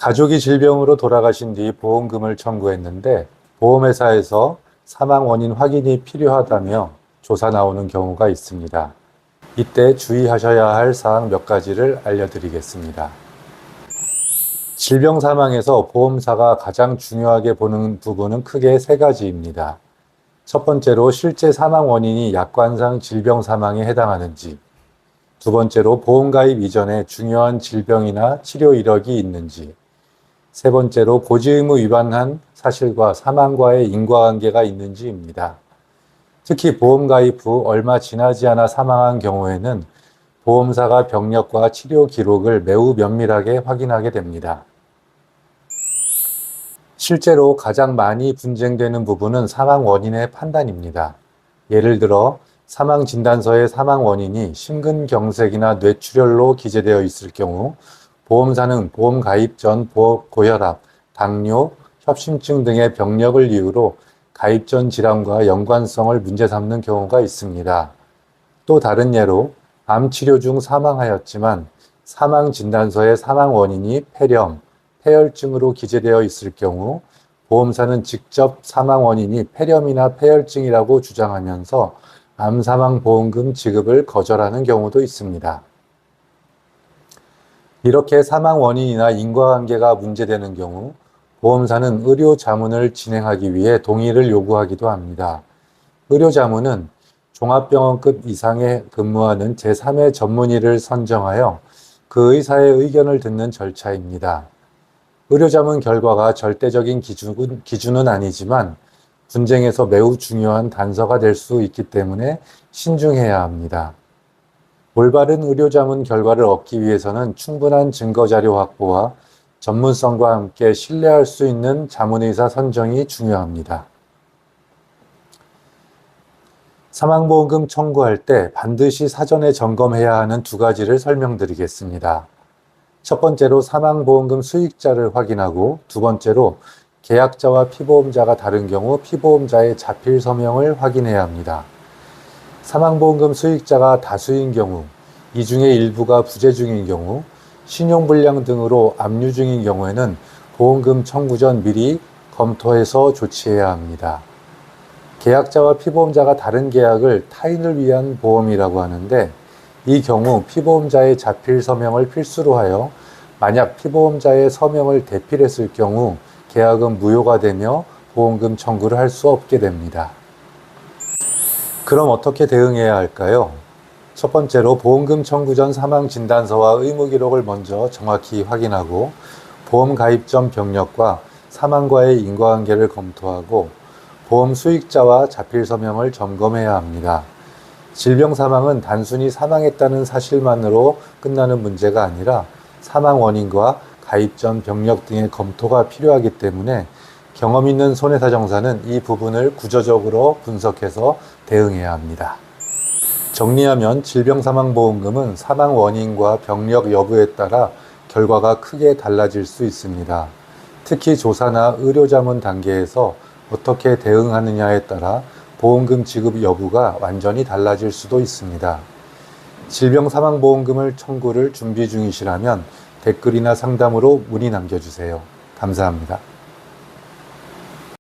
가족이 질병으로 돌아가신 뒤 보험금을 청구했는데 보험회사에서 사망 원인 확인이 필요하다며 조사 나오는 경우가 있습니다. 이때 주의하셔야 할 사항 몇 가지를 알려드리겠습니다. 질병 사망에서 보험사가 가장 중요하게 보는 부분은 크게 세 가지입니다. 첫 번째로 실제 사망 원인이 약관상 질병 사망에 해당하는지, 두 번째로 보험 가입 이전에 중요한 질병이나 치료 이력이 있는지, 세 번째로 고지 의무 위반한 사실과 사망과의 인과관계가 있는지입니다. 특히 보험 가입 후 얼마 지나지 않아 사망한 경우에는 보험사가 병력과 치료 기록을 매우 면밀하게 확인하게 됩니다. 실제로 가장 많이 분쟁되는 부분은 사망 원인의 판단입니다. 예를 들어 사망 진단서의 사망 원인이 심근경색이나 뇌출혈로 기재되어 있을 경우 보험사는 보험 가입 전 고혈압, 당뇨, 협심증 등의 병력을 이유로 가입 전 질환과 연관성을 문제 삼는 경우가 있습니다. 또 다른 예로 암 치료 중 사망하였지만 사망 진단서의 사망 원인이 폐렴, 폐혈증으로 기재되어 있을 경우 보험사는 직접 사망 원인이 폐렴이나 폐혈증이라고 주장하면서 암 사망 보험금 지급을 거절하는 경우도 있습니다. 이렇게 사망 원인이나 인과관계가 문제되는 경우 보험사는 의료 자문을 진행하기 위해 동의를 요구하기도 합니다. 의료 자문은 종합병원급 이상에 근무하는 제3의 전문의를 선정하여 그 의사의 의견을 듣는 절차입니다. 의료 자문 결과가 절대적인 기준은 아니지만 분쟁에서 매우 중요한 단서가 될 수 있기 때문에 신중해야 합니다. 올바른 의료자문 결과를 얻기 위해서는 충분한 증거자료 확보와 전문성과 함께 신뢰할 수 있는 자문의사 선정이 중요합니다. 사망보험금 청구할 때 반드시 사전에 점검해야 하는 두 가지를 설명드리겠습니다. 첫 번째로 사망보험금 수익자를 확인하고 두 번째로 계약자와 피보험자가 다른 경우 피보험자의 자필 서명을 확인해야 합니다. 사망보험금 수익자가 다수인 경우, 이 중에 일부가 부재 중인 경우, 신용불량 등으로 압류 중인 경우에는 보험금 청구 전 미리 검토해서 조치해야 합니다. 계약자와 피보험자가 다른 계약을 타인을 위한 보험이라고 하는데 이 경우 피보험자의 자필 서명을 필수로 하여 만약 피보험자의 서명을 대필했을 경우 계약은 무효가 되며 보험금 청구를 할 수 없게 됩니다. 그럼 어떻게 대응해야 할까요? 첫 번째로 보험금 청구 전 사망 진단서와 의무 기록을 먼저 정확히 확인하고 보험 가입 전 병력과 사망과의 인과관계를 검토하고 보험 수익자와 자필 서명을 점검해야 합니다. 질병 사망은 단순히 사망했다는 사실만으로 끝나는 문제가 아니라 사망 원인과 가입 전 병력 등의 검토가 필요하기 때문에 경험 있는 손해사정사는 이 부분을 구조적으로 분석해서 대응해야 합니다. 정리하면 질병사망보험금은 사망 원인과 병력 여부에 따라 결과가 크게 달라질 수 있습니다. 특히 조사나 의료자문 단계에서 어떻게 대응하느냐에 따라 보험금 지급 여부가 완전히 달라질 수도 있습니다. 질병사망보험금을 청구를 준비 중이시라면 댓글이나 상담으로 문의 남겨주세요. 감사합니다.